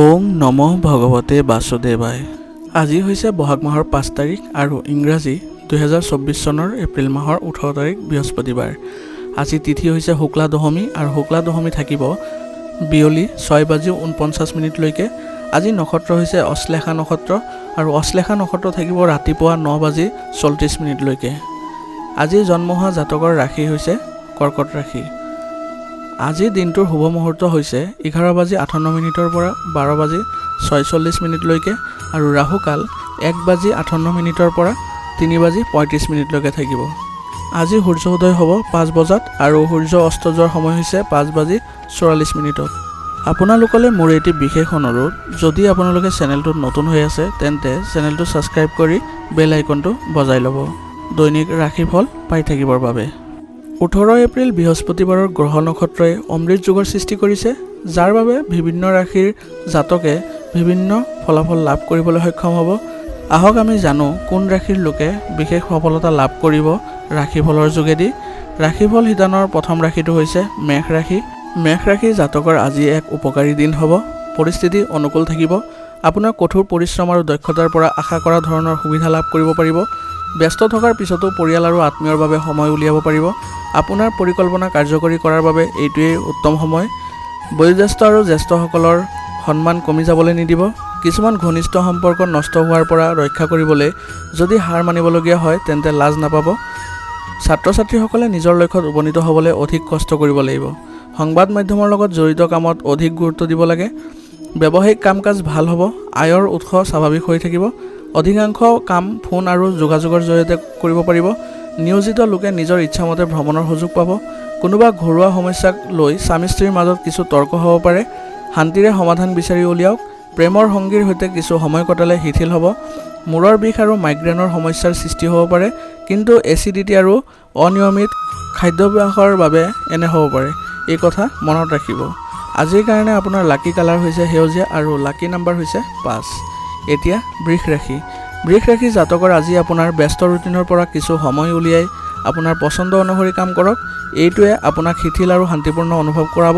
ওম নমঃ ভগৱতে বাসুদেৱায়। আজি হৈছে বহাগ মাহৰ 5 তাৰিখ আৰু ইংৰাজী 2024 চনৰ এপ্ৰিল মাহৰ 18 তাৰিখ বৃহস্পতিবাৰ। আজি তিথি হৈছে শুক্লা দশমী আৰু শুক্লা দশমী থাকিব বিয়লি 6:49 লৈকে। আজি নক্ষত্ৰ হৈছে অশ্লেষা নক্ষত্ৰ আৰু অশ্লেষা নক্ষত্ৰ থাকিব ৰাতিপুৱা 9:34 লৈকে। আজি জন্ম হোৱা জাতকৰ ৰাশি হৈছে কৰ্কট ৰাশি। আজিৰ দিনটোৰ শুভ মুহূৰ্ত হৈছে 11:58 পৰা 12:46 লৈকে আৰু ৰাহুকাল 1:58 পৰা 3:35 লৈকে থাকিব। আজি সূৰ্য উদয় হ'ব 5 বজাত আৰু সূৰ্য অস্ত যোৱাৰ সময় হৈছে 5:44। আপোনালোকলৈ মোৰ এটি বিশেষ অনুৰোধ, যদি আপোনালোকে চেনেলটোত নতুন হৈ আছে তেন্তে চেনেলটো ছাবস্ক্ৰাইব কৰি বেল আইকনটো বজাই ল'ব দৈনিক ৰাশিফল পাই থাকিবৰ বাবে। 18 এপ্ৰিল বৃহস্পতিবাৰৰ গ্ৰহ নক্ষত্ৰই অমৃত যুগৰ সৃষ্টি কৰিছে, যাৰ বাবে বিভিন্ন ৰাশিৰ জাতকে বিভিন্ন ফলাফল লাভ কৰিবলৈ সক্ষম হ'ব। আহক আমি জানো কোন ৰাশিৰ লোকে বিশেষ সফলতা লাভ কৰিব ৰাশিফলৰ যোগেদি। ৰাশিফল শিতানৰ প্ৰথম ৰাশিটো হৈছে মেষ ৰাশি। মেষ ৰাশিৰ জাতকৰ আজি এক উপকাৰী দিন হ'ব। পৰিস্থিতি অনুকূল থাকিব। আপোনাৰ কঠোৰ পৰিশ্ৰম আৰু দক্ষতাৰ পৰা আশা কৰা ধৰণৰ সুবিধা লাভ কৰিব পাৰিব। ব্যস্ত থকাৰ পিছতো পৰিয়াল আৰু আত্মীয়ৰ বাবে সময় উলিয়াব পাৰিব। আপোনাৰ পৰিকল্পনা কাৰ্যকৰী কৰাৰ বাবে এইটোৱেই উত্তম সময়। বয়োজ্যেষ্ঠ আৰু জ্যেষ্ঠসকলৰ সন্মান কমি যাবলৈ নিদিব। কিছুমান ঘনিষ্ঠ সম্পৰ্ক নষ্ট হোৱাৰ পৰা ৰক্ষা কৰিবলৈ যদি হাৰ মানিবলগীয়া হয় তেন্তে লাজ নাপাব। ছাত্ৰ ছাত্ৰীসকলে নিজৰ লক্ষ্যত উপনীত হ'বলৈ অধিক কষ্ট কৰিব লাগিব। সংবাদ মাধ্যমৰ লগত জড়িত কামত অধিক গুৰুত্ব দিব লাগে। ব্যৱসায়িক কাম কাজ ভাল হ'ব। আয়ৰ উৎস স্বাভাৱিক হৈ থাকিব। অধিকাংশ কাম ফোন আৰু যোগাযোগৰ জৰিয়তে কৰিব পাৰিব। নিয়োজিত লোকে নিজৰ ইচ্ছামতে ভ্ৰমণৰ সুযোগ পাব। কোনোবা ঘৰুৱা সমস্যাক লৈ স্বামী স্ত্ৰীৰ মাজত কিছু তৰ্ক হ'ব পাৰে। শান্তিৰে সমাধান বিচাৰি উলিয়াওক। প্ৰেমৰ সংগীৰ সৈতে কিছু সময় কটালে শিথিল হ'ব। মূৰৰ বিষ আৰু মাইগ্ৰেনৰ সমস্যাৰ সৃষ্টি হ'ব পাৰে, কিন্তু এচিডিটি আৰু অনিয়মিত খাদ্যাভ্যাসৰ বাবে এনে হ'ব পাৰে। এই কথা মনত ৰাখিব। আজিৰ কাৰণে আপোনাৰ লাকি কালাৰ হৈছে সেউজীয়া আৰু লাকি নাম্বাৰ হৈছে 5। এতিয়া বৃষ ৰাশি। বৃষ ৰাশি জাতকৰ আজি আপোনাৰ ব্যস্ত ৰুটিনৰ পৰা কিছু সময় উলিয়াই আপোনাৰ পচন্দ অনুসৰি কাম কৰক। এইটোৱে আপোনাক শিথিল আৰু শান্তিপূৰ্ণ অনুভৱ কৰাব।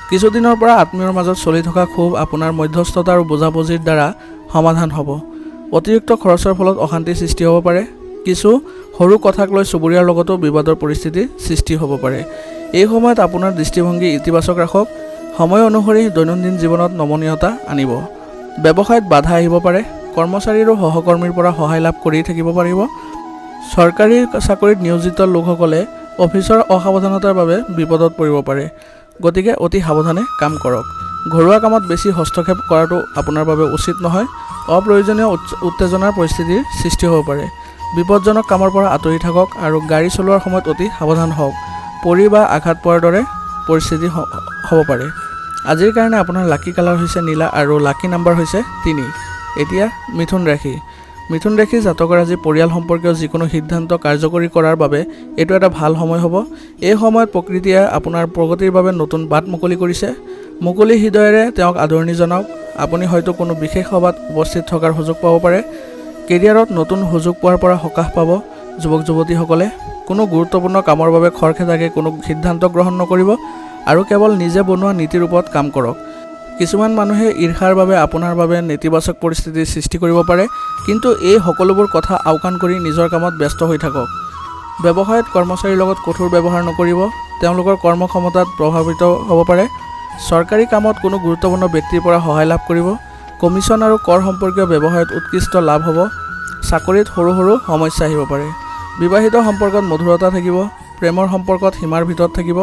কিছুদিনৰ পৰা আত্মীয়ৰ মাজত চলি থকা ক্ষোভ আপোনাৰ মধ্যস্থতা আৰু বুজাবুজিৰ দ্বাৰা সমাধান হ'ব। অতিৰিক্ত খৰচৰ ফলত অশান্তিৰ সৃষ্টি হ'ব পাৰে। কিছু সৰু কথাক লৈ চুবুৰীয়াৰ লগতো বিবাদৰ পৰিস্থিতিৰ সৃষ্টি হ'ব পাৰে। এই সময়ত আপোনাৰ দৃষ্টিভংগী ইতিবাচক ৰাখক। সময় অনুসৰি দৈনন্দিন জীৱনত নমনীয়তা আনিব। ব্যৱসায়ত বাধা আহিব পাৰে। কৰ্মচাৰী আৰু সহকৰ্মীৰ পৰা সহায় লাভ কৰি থাকিব পাৰিব। চৰকাৰী চাকৰিত নিয়োজিত লোকসকলে অফিচৰ অসাৱধানতাৰ বাবে বিপদত পৰিব পাৰে, গতিকে অতি সাৱধানে কাম কৰক। ঘৰুৱা কামত বেছি হস্তক্ষেপ কৰাটো আপোনাৰ বাবে উচিত নহয়। অপ্ৰয়োজনীয় উত্তেজনাৰ পৰিস্থিতিৰ সৃষ্টি হ'ব পাৰে। বিপদজনক কামৰ পৰা আঁতৰি থাকক আৰু গাড়ী চলোৱাৰ সময়ত অতি সাৱধান হওক। পৰি বা আঘাত পোৱাৰ দৰে পৰিস্থিতি হ'ব পাৰে। আজিৰ কাৰণে আপোনাৰ লাকি কালাৰ হৈছে নীলা আৰু লাকি নাম্বাৰ হৈছে 3। এতিয়া মিথুন ৰাশি। মিথুন ৰাশিৰ জাতকৰ আজি পৰিয়াল সম্পৰ্কীয় যিকোনো সিদ্ধান্ত কাৰ্যকৰী কৰাৰ বাবে এইটো এটা ভাল সময় হ'ব। এই সময়ত প্ৰকৃতিয়ে আপোনাৰ প্ৰগতিৰ বাবে নতুন বাট মুকলি কৰিছে। মুকলি হৃদয়েৰে তেওঁক আদৰণি জনাওক। আপুনি হয়তো কোনো বিশেষ সভাত উপস্থিত থকাৰ সুযোগ পাব পাৰে। কেৰিয়াৰত নতুন সুযোগ পোৱাৰ পৰা সকাহ পাব। যুৱক যুৱতীসকলে কোনো গুৰুত্বপূৰ্ণ কামৰ বাবে খৰখেদাকৈ কোনো সিদ্ধান্ত গ্ৰহণ নকৰিব আৰু কেৱল নিজে বনোৱা নীতিৰ ওপৰত কাম কৰক। কিছুমান মানুহে ঈৰ্ষাৰ বাবে আপোনাৰ বাবে নেতিবাচক পৰিস্থিতিৰ সৃষ্টি কৰিব পাৰে, কিন্তু এই সকলোবোৰ কথা আওকাণ কৰি নিজৰ কামত ব্যস্ত হৈ থাকক। ব্যৱসায়ত কৰ্মচাৰীৰ লগত কঠোৰ ব্যৱহাৰ নকৰিব। তেওঁলোকৰ কৰ্মক্ষমতাত প্ৰভাৱিত হ'ব পাৰে। চৰকাৰী কামত কোনো গুৰুত্বপূৰ্ণ ব্যক্তিৰ পৰা সহায় লাভ কৰিব। কমিছন আৰু কৰ সম্পৰ্কীয় ব্যৱসায়ত উৎকৃষ্ট লাভ হ'ব। চাকৰিত সৰু সৰু সমস্যা আহিব পাৰে। বিবাহিত সম্পৰ্কত মধুৰতা থাকিব। প্ৰেমৰ সম্পৰ্কত সীমাৰ ভিতৰত থাকিব।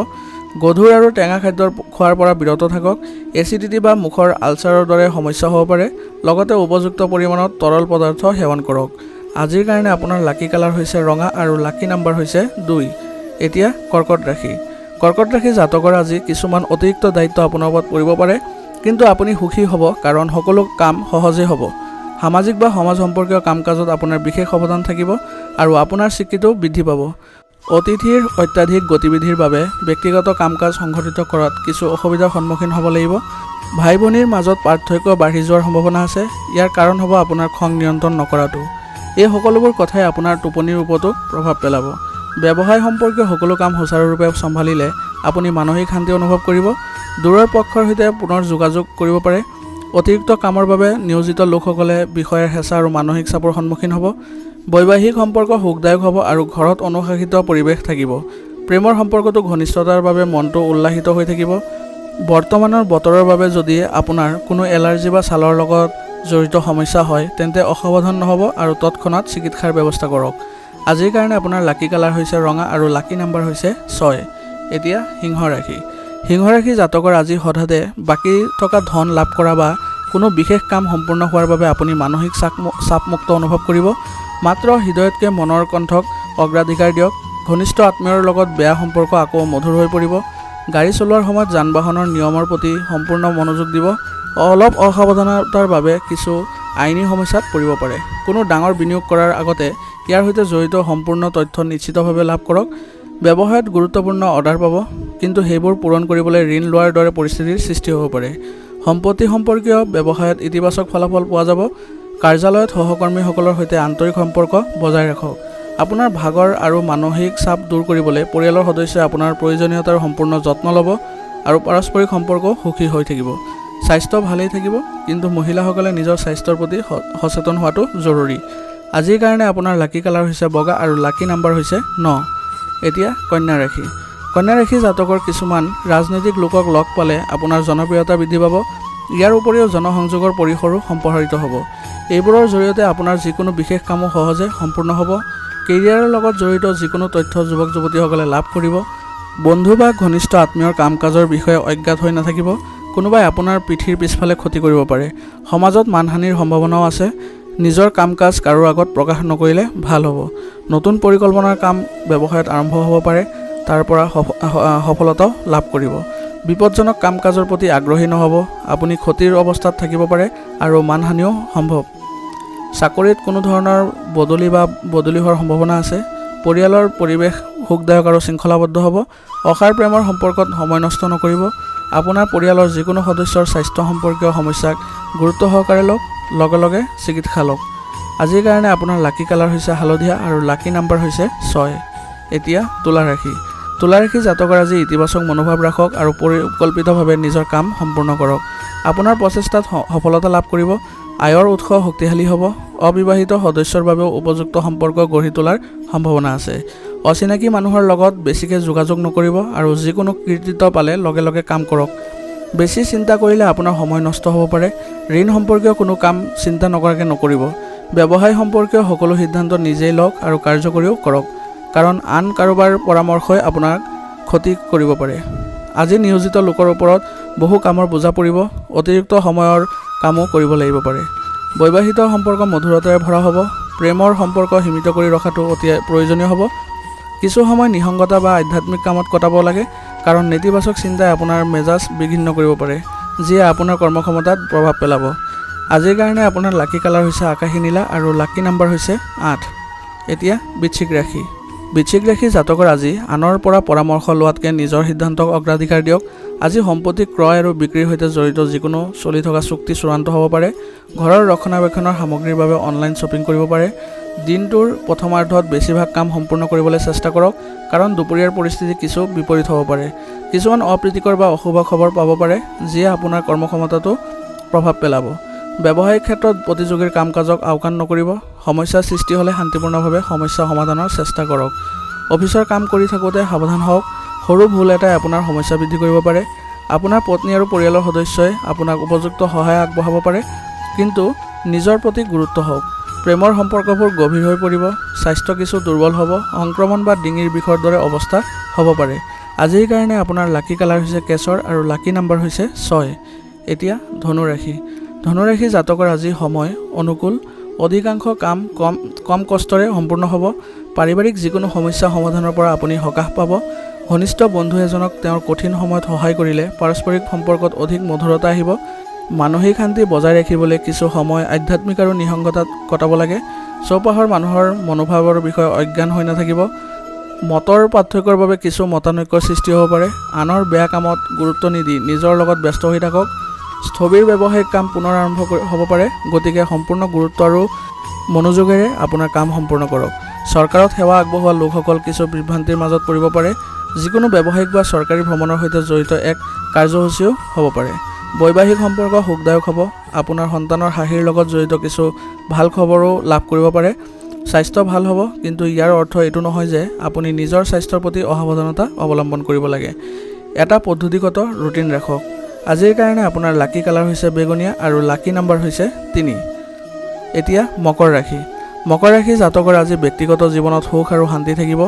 গধুৰ আৰু টেঙা খাদ্যৰ খোৱাৰ পৰা বিৰত থাকক। এচিডিটি বা মুখৰ আলচাৰৰ দৰে সমস্যা হ'ব পাৰে। লগতে উপযুক্ত পৰিমাণত তৰল পদাৰ্থ সেৱন কৰক। আজিৰ কাৰণে আপোনাৰ লাকি কালাৰ হৈছে ৰঙা আৰু লাকি নাম্বাৰ হৈছে 2। এতিয়া কৰ্কট ৰাশি। কৰ্কট ৰাশি জাতকৰ আজি কিছুমান অতিৰিক্ত দায়িত্ব আপোনাৰ ওপৰত পৰিব পাৰে, কিন্তু আপুনি সুখী হ'ব কাৰণ সকলো কাম সহজে হ'ব। সামাজিক বা সমাজ সম্পৰ্কীয় কাম কাজত আপোনাৰ বিশেষ অৱদান থাকিব আৰু আপোনাৰ স্বীকৃতিও বৃদ্ধি পাব। অতিথিৰ অত্যাধিক গতিবিধিৰ বাবে ব্যক্তিগত কাম কাজ সংঘটিত কৰাত কিছু অসুবিধাৰ সন্মুখীন হ'ব লাগিব। ভাই ভনীৰ মাজত পাৰ্থক্য বাঢ়ি যোৱাৰ সম্ভাৱনা আছে। ইয়াৰ কাৰণ হ'ব আপোনাৰ খং নিয়ন্ত্ৰণ নকৰাটো। এই সকলোবোৰ কথাই আপোনাৰ টোপনিৰ ওপৰতো প্ৰভাৱ পেলাব। ব্যৱসায় সম্পৰ্কীয় সকলো কাম সুচাৰুৰূপে চম্ভালিলে আপুনি মানসিক শান্তি অনুভৱ কৰিব। দূৰৰ পক্ষৰ সৈতে পুনৰ যোগাযোগ কৰিব পাৰে। অতিৰিক্ত কামৰ বাবে নিয়োজিত লোকসকলে বিষয়ৰ হেঁচা আৰু মানসিক চাপৰ সন্মুখীন হ'ব। বৈবাহিক সম্পৰ্ক সুখদায়ক হ'ব আৰু ঘৰত অনুশাসিত পৰিৱেশ থাকিব। প্ৰেমৰ সম্পৰ্কটো ঘনিষ্ঠতাৰ বাবে মনটো উল্লাসিত হৈ থাকিব। বৰ্তমানৰ বতৰৰ বাবে যদি আপোনাৰ কোনো এলাৰ্জি বা ছালৰ লগত জড়িত সমস্যা হয় তেন্তে অসাৱধান নহ'ব আৰু তৎক্ষণাত চিকিৎসাৰ ব্যৱস্থা কৰক। আজিৰ কাৰণে আপোনাৰ লাকি কালাৰ হৈছে ৰঙা আৰু লাকি নাম্বাৰ হৈছে 6। এতিয়া সিংহ ৰাশি। সিংহ ৰাশি জাতকৰ আজি হঠাতে বাকী থকা ধন লাভ কৰা বা কোনো বিশেষ কাম সম্পূৰ্ণ হোৱাৰ বাবে আপুনি মানসিক চাপমুক্ত অনুভৱ কৰিব। মাত্ৰ হৃদয়তকৈ মনৰ কণ্ঠক অগ্ৰাধিকাৰ দিয়ক। ঘনিষ্ঠ আত্মীয়ৰ লগত বেয়া সম্পৰ্ক আকৌ মধুৰ হৈ পৰিব। গাড়ী চলোৱাৰ সময়ত যান বাহনৰ নিয়মৰ প্ৰতি সম্পূৰ্ণ মনোযোগ দিব। অলপ অসাৱধানতাৰ বাবে কিছু আইনী সমস্যাত পৰিব পাৰে। কোনো ডাঙৰ বিনিয়োগ কৰাৰ আগতে ইয়াৰ সৈতে জড়িত সম্পূৰ্ণ তথ্য নিশ্চিতভাৱে লাভ কৰক। ব্যৱসায়ত গুৰুত্বপূৰ্ণ অৰ্ডাৰ পাব, কিন্তু সেইবোৰ পূৰণ কৰিবলৈ ঋণ লোৱাৰ দৰে পৰিস্থিতিৰ সৃষ্টি হ'ব পাৰে। সম্পত্তি সম্পৰ্কীয় ব্যৱসায়ত ইতিবাচক ফলাফল পোৱা যাব। কাৰ্যালয়ত সহকৰ্মীসকলৰ সৈতে আন্তৰিক সম্পৰ্ক বজাই ৰাখক। আপোনাৰ ভাগৰ আৰু মানসিক চাপ দূৰ কৰিবলৈ পৰিয়ালৰ সদস্যই আপোনাৰ প্ৰয়োজনীয়তাৰ সম্পূৰ্ণ যত্ন ল'ব আৰু পাৰস্পৰিক সম্পৰ্ক সুখী হৈ থাকিব। স্বাস্থ্য ভালেই থাকিব, কিন্তু মহিলাসকলে নিজৰ স্বাস্থ্যৰ প্ৰতি সচেতন হোৱাটো জৰুৰী। আজিৰ কাৰণে আপোনাৰ লাকি কালাৰ হৈছে বগা আৰু লাকি নাম্বাৰ হৈছে 9। এতিয়া কন্যা ৰাশি। কন্যা ৰাশি জাতকৰ কিছুমান ৰাজনৈতিক লোকক লগ পালে আপোনাৰ জনপ্ৰিয়তা বৃদ্ধি পাব। ইয়াৰ উপৰিও জনসংযোগৰ পৰিসৰো সম্প্ৰসাৰিত হ'ব। এইবোৰৰ জৰিয়তে আপোনাৰ যিকোনো বিশেষ কামো সহজে সম্পূৰ্ণ হ'ব। কেৰিয়াৰৰ লগত জড়িত যিকোনো তথ্য যুৱক যুৱতীসকলে লাভ কৰিব। বন্ধু বা ঘনিষ্ঠ আত্মীয়ৰ কাম কাজৰ বিষয়ে অজ্ঞাত হৈ নাথাকিব। কোনোবাই আপোনাৰ পিঠিৰ পিছফালে ক্ষতি কৰিব পাৰে। সমাজত মানহানিৰ সম্ভাৱনাও আছে। নিজৰ কাম কাজ কাৰো আগত প্ৰকাশ নকৰিলে ভাল হ'ব। নতুন পৰিকল্পনাৰ কাম ব্যৱসায়ত আৰম্ভ হ'ব পাৰে, তাৰ পৰা সফলতাও লাভ কৰিব। বিপদজনক কাম কাজৰ প্ৰতি আগ্ৰহী নহ'ব। আপুনি ক্ষতিৰ অৱস্থাত থাকিব পাৰে আৰু মানহানিও সম্ভৱ। চাকৰিত কোনো ধৰণৰ বদলি হোৱাৰ সম্ভাৱনা আছে। পৰিয়ালৰ পৰিৱেশ সুখদায়ক আৰু শৃংখলাবদ্ধ হ'ব। অসাৰ প্ৰেমৰ সম্পৰ্কত সময় নষ্ট নকৰিব। আপোনাৰ পৰিয়ালৰ যিকোনো সদস্যৰ স্বাস্থ্য সম্পৰ্কীয় সমস্যাক গুৰুত্ব সহকাৰে লগে লগে চিকিৎসা লওক। আজিৰ কাৰণে আপোনাৰ লাকি কালাৰ হৈছে হালধীয়া আৰু লাকি নাম্বাৰ হৈছে 6। এতিয়া তুলা ৰাশি। তুলা ৰাশি জাতকৰ আজি ইতিবাচক মনোভাৱ ৰাখক আৰু পৰিকল্পিতভাৱে নিজৰ কাম সম্পূৰ্ণ কৰক। আপোনাৰ প্ৰচেষ্টাত সফলতা লাভ কৰিব। আয়ৰ উৎস শক্তিশালী হ'ব। অবিবাহিত সদস্যৰ বাবেও উপযুক্ত সম্পৰ্ক গঢ়ি তোলাৰ সম্ভাৱনা আছে। অচিনাকি মানুহৰ লগত বেছিকৈ যোগাযোগ নকৰিব আৰু যিকোনো কৃতিত্ব পালে লগে লগে কাম কৰক। বেছি চিন্তা কৰিলে আপোনাৰ সময় নষ্ট হ'ব পাৰে। ঋণ সম্পৰ্কীয় কোনো কাম চিন্তা নকৰাকৈ নকৰিব। ব্যৱসায় সম্পৰ্কীয় সকলো সিদ্ধান্ত নিজেই লওক আৰু কাৰ্যকৰীও কৰক, কাৰণ আন কাৰোবাৰ পৰামৰ্শই আপোনাক ক্ষতি কৰিব পাৰে। আজি নিয়োজিত লোকৰ ওপৰত বহু কামৰ বোজা পৰিব। অতিৰিক্ত সময়ৰ কামো কৰিব লাগিব পাৰে। বৈবাহিক সম্পৰ্ক মধুৰতাৰে ভৰা হ'ব। প্ৰেমৰ সম্পৰ্ক সীমিত কৰি ৰখাটো অতি প্ৰয়োজনীয় হ'ব। কিছু সময় নিসংগতা বা আধ্যাত্মিক কামত কটাব লাগে, কাৰণ নেতিবাচক চিন্তাই আপোনাৰ মেজাজ বিঘ্নিত কৰিব পাৰে, যিয়ে আপোনাৰ কৰ্মক্ষমতাত প্ৰভাৱ পেলাব। আজিৰ কাৰণে আপোনাৰ লাকি কালাৰ হৈছে আকাশী নীলা আৰু লাকি নাম্বাৰ হৈছে 8। এতিয়া বৃশ্চিক ৰাশি। বৃশ্চিক ৰাশি জাতকৰ আজি আনৰ পৰা পৰামৰ্শ লোৱাতকৈ নিজৰ সিদ্ধান্তক অগ্ৰাধিকাৰ দিয়ক। আজি সম্পত্তি ক্ৰয় আৰু বিক্ৰীৰ সৈতে জড়িত যিকোনো চলি থকা চুক্তি চূড়ান্ত হ'ব পাৰে। ঘৰৰ ৰক্ষণাবেক্ষণৰ সামগ্ৰীৰ বাবে অনলাইন শ্বপিং কৰিব পাৰে। দিনটোৰ প্ৰথমাৰ্ধত বেছিভাগ কাম সম্পূৰ্ণ কৰিবলৈ চেষ্টা কৰক, কাৰণ দুপৰীয়াৰ পৰিস্থিতি কিছু বিপৰীত হ'ব পাৰে। কিছুমান অপ্ৰীতিকৰ বা অশুভ খবৰ পাব পাৰে, যিয়ে আপোনাৰ কৰ্মক্ষমতাটো প্ৰভাৱ পেলাব। ব্যৱসায়িক ক্ষেত্ৰত প্ৰতিযোগীৰ কাম কাজক আওকাণ নকৰিব। সমস্যাৰ সৃষ্টি হ'লে শান্তিপূৰ্ণভাৱে সমস্যা সমাধানৰ চেষ্টা কৰক। অফিচৰ কাম কৰি থাকোঁতে সাৱধান হওক। সৰু ভুল এটাই আপোনাৰ সমস্যা বৃদ্ধি কৰিব পাৰে। আপোনাৰ পত্নী আৰু পৰিয়ালৰ সদস্যই আপোনাক উপযুক্ত সহায় আগবঢ়াব পাৰে, কিন্তু নিজৰ প্ৰতি গুৰুত্ব হওক। প্ৰেমৰ সম্পৰ্কবোৰ গভীৰ হৈ পৰিব। স্বাস্থ্য কিছু দুৰ্বল হ'ব। সংক্ৰমণ বা ডিঙিৰ বিষৰ দৰে অৱস্থা হ'ব পাৰে। আজিৰ কাৰণে আপোনাৰ লাকি কালাৰ হৈছে কেশৰ আৰু লাকি নাম্বাৰ হৈছে 6। এতিয়া ধনু ৰাশি। ধনু ৰাশি জাতকৰ আজি সময় অনুকূল। অধিকাংশ কাম কম কষ্টৰে সম্পূৰ্ণ হ'ব। পাৰিবাৰিক যিকোনো সমস্যা সমাধানৰ পৰা আপুনি সকাহ পাব। ঘনিষ্ঠ বন্ধু এজনক তেওঁৰ কঠিন সময়ত সহায় কৰিলে পাৰস্পৰিক সম্পৰ্কত অধিক মধুৰতা আহিব। মানসিক শান্তি বজাই ৰাখিবলৈ কিছু সময় আধ্যাত্মিক আৰু নিসংগতাত কটাব লাগে। চৌপাশৰ মানুহৰ মনোভাৱৰ বিষয়ে অজ্ঞান হৈ নাথাকিব। মতৰ পাৰ্থক্যৰ বাবে কিছু মতানৈক্যৰ সৃষ্টি হ'ব পাৰে। আনৰ বেয়া কামত গুৰুত্ব নিদি নিজৰ লগত ব্যস্ত হৈ থাকক। স্থবিৰ ব্যৱসায়িক কাম পুনৰ আৰম্ভ হ'ব পাৰে, গতিকে সম্পূৰ্ণ গুৰুত্ব আৰু মনোযোগেৰে আপোনাৰ কাম সম্পূৰ্ণ কৰক। চৰকাৰত সেৱা আগবঢ়োৱা লোকসকল কিছু বিভ্ৰান্তিৰ মাজত পৰিব পাৰে। যিকোনো ব্যৱসায়িক বা চৰকাৰী ভ্ৰমণৰ সৈতে জড়িত এক কাৰ্যসূচীও হ'ব পাৰে। বৈবাহিক সম্পৰ্ক সুখদায়ক হ'ব। আপোনাৰ সন্তানৰ হাঁহিৰ লগত জড়িত কিছু ভাল খবৰো লাভ কৰিব পাৰে। স্বাস্থ্য ভাল হ'ব, কিন্তু ইয়াৰ অৰ্থ এইটো নহয় যে আপুনি নিজৰ স্বাস্থ্যৰ প্ৰতি অসাৱধানতা অৱলম্বন কৰিব লাগে। এটা পদ্ধতিগত ৰুটিন ৰাখক। আজিৰ কাৰণে আপোনাৰ লাকি কালাৰ হৈছে বেঙুনীয়া আৰু লাকি নাম্বাৰ হৈছে 3। এতিয়া মকৰ ৰাশি। মকৰ ৰাশি জাতকৰ আজি ব্যক্তিগত জীৱনত সুখ আৰু শান্তি থাকিব।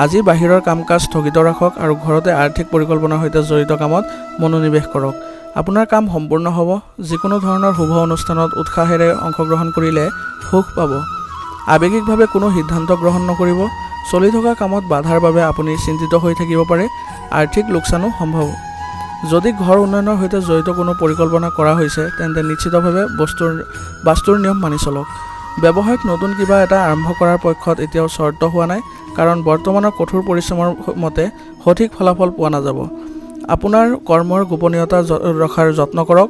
আজি বাহিৰৰ কাম কাজ স্থগিত ৰাখক আৰু ঘৰতে আৰ্থিক পৰিকল্পনাৰ সৈতে জড়িত কামত মনোনিৱেশ কৰক। আপোনাৰ কাম সম্পূৰ্ণ হ'ব। যিকোনো ধৰণৰ শুভ অনুষ্ঠানত উৎসাহেৰে অংশগ্ৰহণ কৰিলে সুখ পাব। আৱেগিকভাৱে কোনো সিদ্ধান্ত গ্ৰহণ নকৰিব। চলি থকা কামত বাধাৰ বাবে আপুনি চিন্তিত হৈ থাকিব পাৰে। আৰ্থিক লোকচানো সম্ভৱ। যদি ঘৰ উন্নয়নৰ সৈতে জড়িত কোনো পৰিকল্পনা কৰা হৈছে তেন্তে নিশ্চিতভাৱে বাস্তুৰ নিয়ম মানি চলক। ব্যৱসায়ত নতুন কিবা এটা আৰম্ভ কৰাৰ পক্ষত এতিয়াও চৰ্ত হোৱা নাই, কাৰণ বৰ্তমানৰ কঠোৰ পৰিশ্ৰমৰ মতে সঠিক ফলাফল পোৱা নাযাব। আপোনাৰ কৰ্মৰ গোপনীয়তা ৰখাৰ যত্ন কৰক।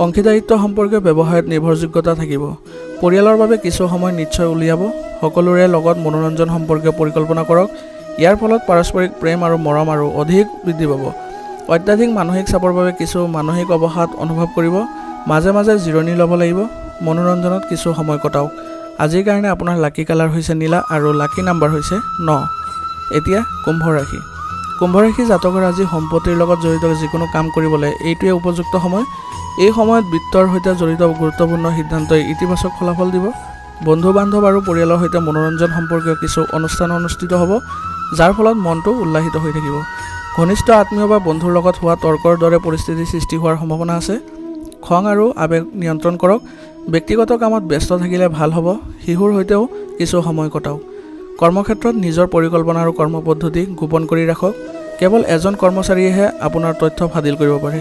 অংশীদাৰিত্ব সম্পৰ্কীয় ব্যৱসায়ত নিৰ্ভৰযোগ্যতা থাকিব। পৰিয়ালৰ বাবে কিছু সময় নিশ্চয় উলিয়াব। সকলোৰে লগত মনোৰঞ্জন সম্পৰ্কীয় পৰিকল্পনা কৰক। ইয়াৰ ফলত পাৰস্পৰিক প্ৰেম আৰু মৰম আৰু অধিক বৃদ্ধি পাব। অত্যাধিক মানসিক চাপৰ বাবে কিছু মানসিক অৱসাদ অনুভৱ কৰিব। মাজে মাজে জিৰণি ল'ব লাগিব। মনোৰঞ্জনত কিছু সময় কটাওক। আজিৰ কাৰণে আপোনাৰ লাকি কালাৰ হৈছে নীলা আৰু লাকি নাম্বাৰ হৈছে 9। এতিয়া কুম্ভ ৰাশি। কুম্ভ ৰাশি জাতকৰ আজি সম্পত্তিৰ লগত জড়িত যিকোনো কাম কৰিবলৈ এইটোৱে উপযুক্ত সময়। এই সময়ত বিত্তৰ সৈতে জড়িত গুৰুত্বপূৰ্ণ সিদ্ধান্তই ইতিবাচক ফলাফল দিব। বন্ধু বান্ধৱ আৰু পৰিয়ালৰ সৈতে মনোৰঞ্জন সম্পৰ্কীয় কিছু অনুষ্ঠান অনুষ্ঠিত হ'ব, যাৰ ফলত মনটো উল্লাসিত হৈ থাকিব। ঘনিষ্ঠ আত্মীয় বা বন্ধুৰ লগত হোৱা তৰ্কৰ দৰে পৰিস্থিতিৰ সৃষ্টি হোৱাৰ সম্ভাৱনা আছে। খং আৰু আৱেগ নিয়ন্ত্ৰণ কৰক। ব্যক্তিগত কামত ব্যস্ত থাকিলে ভাল হ'ব। শিশুৰ সৈতেও কিছু সময় কটাওক। কৰ্মক্ষেত্ৰত নিজৰ পৰিকল্পনা আৰু কৰ্মপদ্ধতি গোপন কৰি ৰাখক। কেৱল এজন কৰ্মচাৰীয়েহে আপোনাৰ তথ্য ফাদিল কৰিব পাৰে।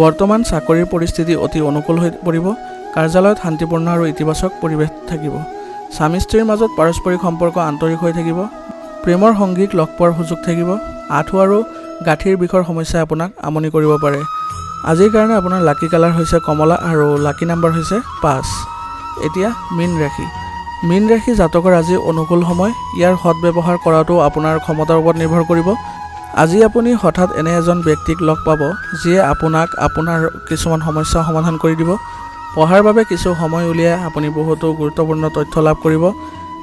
বৰ্তমান চাকৰিৰ পৰিস্থিতি অতি অনুকূল হৈ পৰিব। কাৰ্যালয়ত শান্তিপূৰ্ণ আৰু ইতিবাচক পৰিৱেশ থাকিব। স্বামী স্ত্ৰীৰ মাজত পাৰস্পৰিক সম্পৰ্ক আন্তৰিক হৈ থাকিব। প্ৰেমৰ সংগীক লগ পোৱাৰ সুযোগ থাকিব। আঁঠু আৰু গাঁঠিৰ বিষৰ সমস্যাই আপোনাক আমনি কৰিব পাৰে। আজিৰ কাৰণে আপোনাৰ লাকি কালাৰ হৈছে কমলা আৰু লাকি নাম্বাৰ হৈছে 5। এতিয়া মীন ৰাশি। মীন ৰাশি জাতকৰ আজি অনুকূল সময়। ইয়াৰ সৎব্যৱহাৰ কৰাটো আপোনাৰ ক্ষমতাৰ ওপৰত নিৰ্ভৰ কৰিব। আজি আপুনি হঠাৎ এনে এজন ব্যক্তিক লগ পাব যিয়ে আপোনাক আপোনাৰ কিছুমান সমস্যা সমাধান কৰি দিব। পঢ়াৰ বাবে কিছু সময় উলিয়াই আপুনি বহুতো গুৰুত্বপূৰ্ণ তথ্য লাভ কৰিব।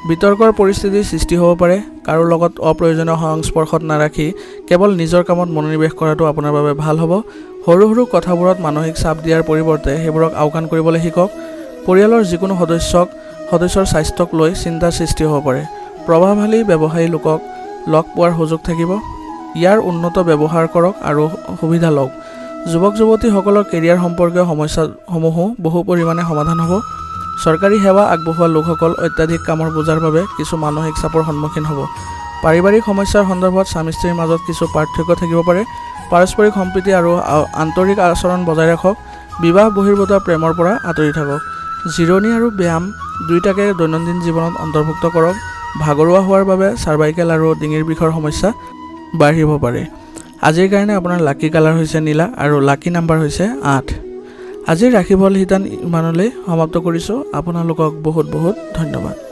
বিতৰ্কৰ পৰিস্থিতিৰ সৃষ্টি হ'ব পাৰে। কাৰো লগত অপ্ৰয়োজনীয় সংস্পৰ্শত নাৰাখি কেৱল নিজৰ কামত মনোনিৱেশ কৰাটো আপোনাৰ বাবে ভাল হ'ব। সৰু সৰু কথাবোৰত মানসিক চাপ দিয়াৰ পৰিৱৰ্তে সেইবোৰক আওকাণ কৰিবলৈ শিকক। পৰিয়ালৰ যিকোনো সদস্যৰ স্বাস্থ্যক লৈ চিন্তাৰ সৃষ্টি হ'ব পাৰে। প্ৰভাৱশালী ব্যৱসায়ী লোকক লগ পোৱাৰ সুযোগ থাকিব। ইয়াৰ উন্নত ব্যৱহাৰ কৰক আৰু সুবিধা লওক। যুৱক যুৱতীসকলৰ কেৰিয়াৰ সম্পৰ্কীয় সমস্যাসমূহো বহু পৰিমাণে সমাধান হ'ব। চৰকাৰী সেৱা আগবঢ়োৱা লোকসকল অত্যাধিক কামৰ বোজাৰ বাবে কিছু মানসিক চাপৰ সন্মুখীন হ'ব। পাৰিবাৰিক সমস্যাৰ সন্দৰ্ভত স্বামী স্ত্ৰীৰ মাজত কিছু পাৰ্থক্য থাকিব পাৰে। পাৰস্পৰিক সম্প্ৰীতি আৰু আন্তৰিক আচৰণ বজাই ৰাখক। বিবাহ বহিৰ্ভূত প্ৰেমৰ পৰা আঁতৰি থাকক। জিৰণি আৰু ব্যায়াম দুয়োটাকে দৈনন্দিন জীৱনত অন্তৰ্ভুক্ত কৰক। ভাগৰুৱা হোৱাৰ বাবে চাৰ্ভাইকেল আৰু ডিঙিৰ বিষৰ সমস্যা বাঢ়িব পাৰে। আজিৰ কাৰণে আপোনাৰ লাকি কালাৰ হৈছে নীলা আৰু লাকি নাম্বাৰ হৈছে 8। আজিৰ ৰাশিফল শিতান ইমানলৈ সমাপ্ত কৰিছোঁ। আপোনালোকক বহুত বহুত ধন্যবাদ।